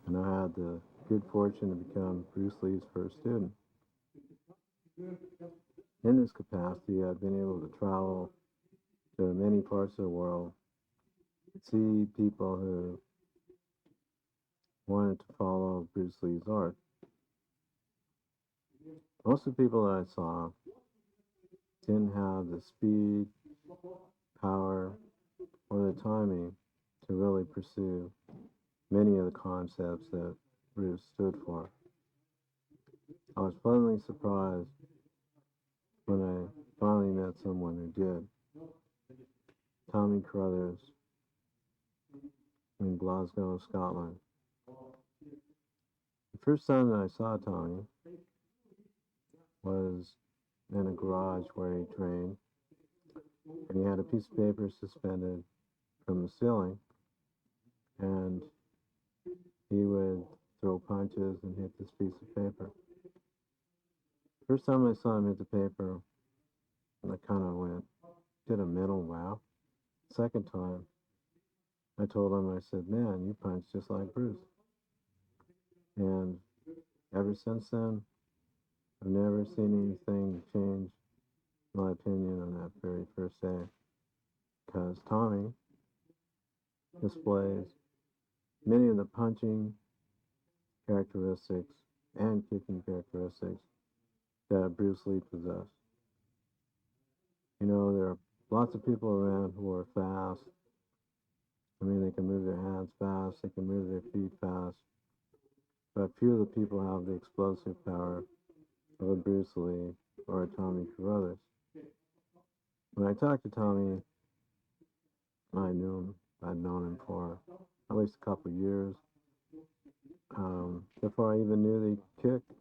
and I had the good fortune to become Bruce Lee's first student. In this capacity, I've been able to travel to many parts of the world, see people who wanted to follow Bruce Lee's art. Most of the people that I saw didn't have the speed, power, or the timing to really pursue many of the concepts that Bruce stood for. I was pleasantly surprised when I finally met someone who did. Tommy Carruthers in Glasgow, Scotland. The first time that I saw Tommy was in a garage where he trained, and he had a piece of paper suspended from the ceiling, and he would throw punches and hit this piece of paper. First time I saw him hit the paper, I kind of went, did a mental wow. Second time, I told him, I said, man, you punch just like Bruce. And ever since then, I've never seen anything change my opinion on that very first day. Because Tommy displays many of the punching characteristics and kicking characteristics that Bruce Lee possessed. You know, there are lots of people around who are fast. I mean, they can move their hands fast, they can move their feet fast, but few of the people have the explosive power of a Bruce Lee or a Tommy Carruthers. When I talked to Tommy, I knew him. I'd known him for at least a couple of years. Before I even knew that he kicked,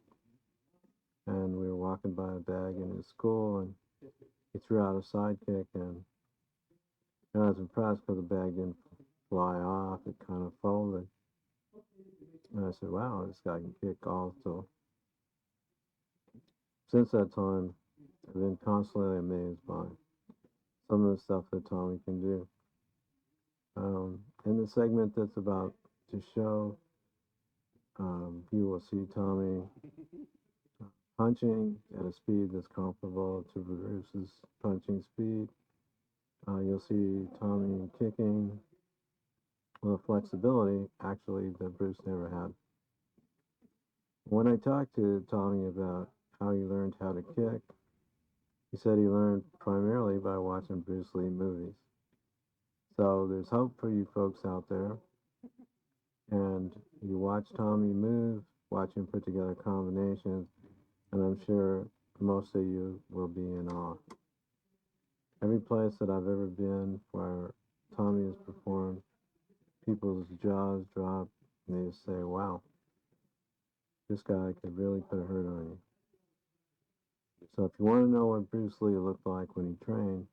and we were walking by a bag in his school, and he threw out a side kick, and I was impressed because the bag didn't fly off. It kind of folded. And I said, wow, this guy can kick also. Since that time, I've been constantly amazed by some of the stuff that Tommy can do. In the segment that's about to show, you will see Tommy punching at a speed that's comparable to Bruce's punching speed. You'll see Tommy kicking with flexibility, actually, that Bruce never had. When I talked to Tommy about how he learned how to kick, he said he learned primarily by watching Bruce Lee movies. So there's hope for you folks out there. And you watch Tommy move, watch him put together combinations, and I'm sure most of you will be in awe. Every place that I've ever been where Tommy has performed, people's jaws drop and they just say, wow, this guy could really put a hurt on you. So if you want to know what Bruce Lee looked like when he trained,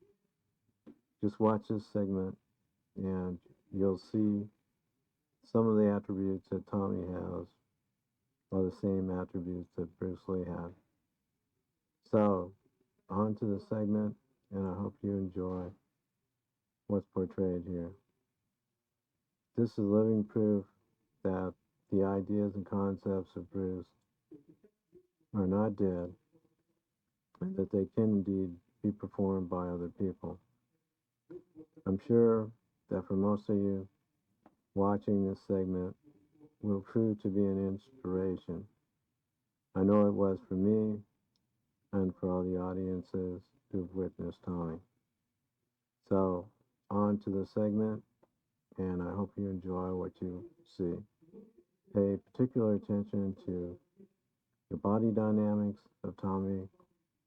just watch this segment and you'll see some of the attributes that Tommy has are the same attributes that Bruce Lee had. So, on to the segment, and I hope you enjoy what's portrayed here. This is living proof that the ideas and concepts of Bruce are not dead, and that they can indeed be performed by other people. I'm sure that for most of you, watching this segment will prove to be an inspiration. I know it was for me and for all the audiences who've witnessed Tommy. So, on to the segment, and I hope you enjoy what you see. Pay particular attention to the body dynamics of Tommy,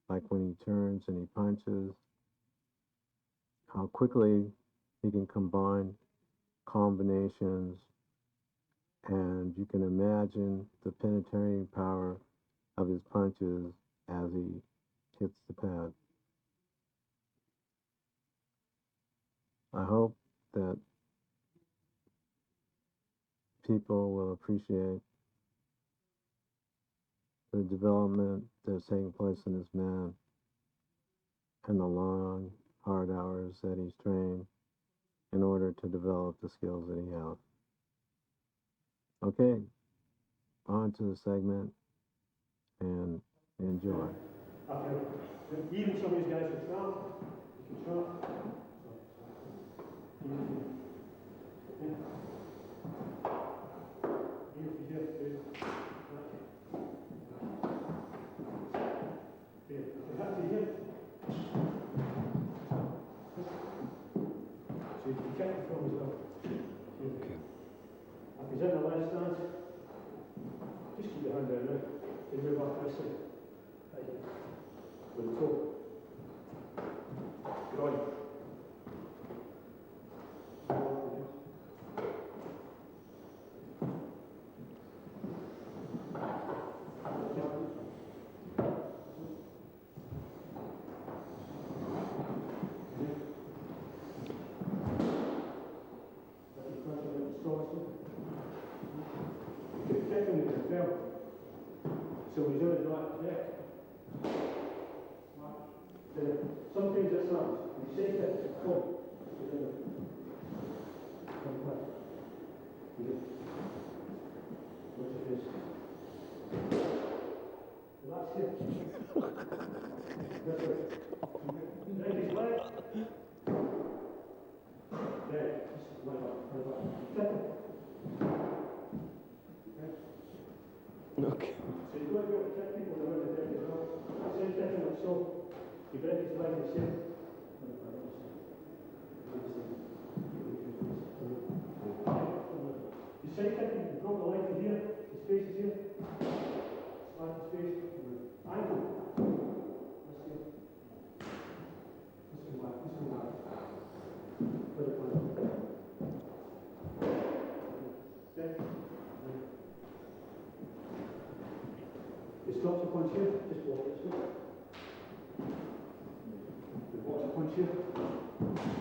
like when he turns and he punches, how quickly he can combine combinations, and you can imagine the penetrating power of his punches as he hits the pad. I hope that people will appreciate the development that's taking place in this man and the long, hard hours that he's trained in order to develop the skills that he has. Okay, onto the segment and enjoy. Okay. Even some of these guys can trap. You can trap. Okay. If he's in the line stance, just keep your hand down now. Then move off this side. With the toe. Groin. So we do it like that. Sometimes it's not. You shake it, come. Relax here. That's it. Right his leg. There. Just leg up. Kick him. Okay. So you've got to be able to kick people around the deck as well. Same kicking like so. You break his leg the same. You side kick him, you drop the leg to here, his face is here. Slap his face. Ankle. Let's see. Let's go back, let's go back. Let it go. Okay. He stops a punch here, just walk this way. He walks a punch here.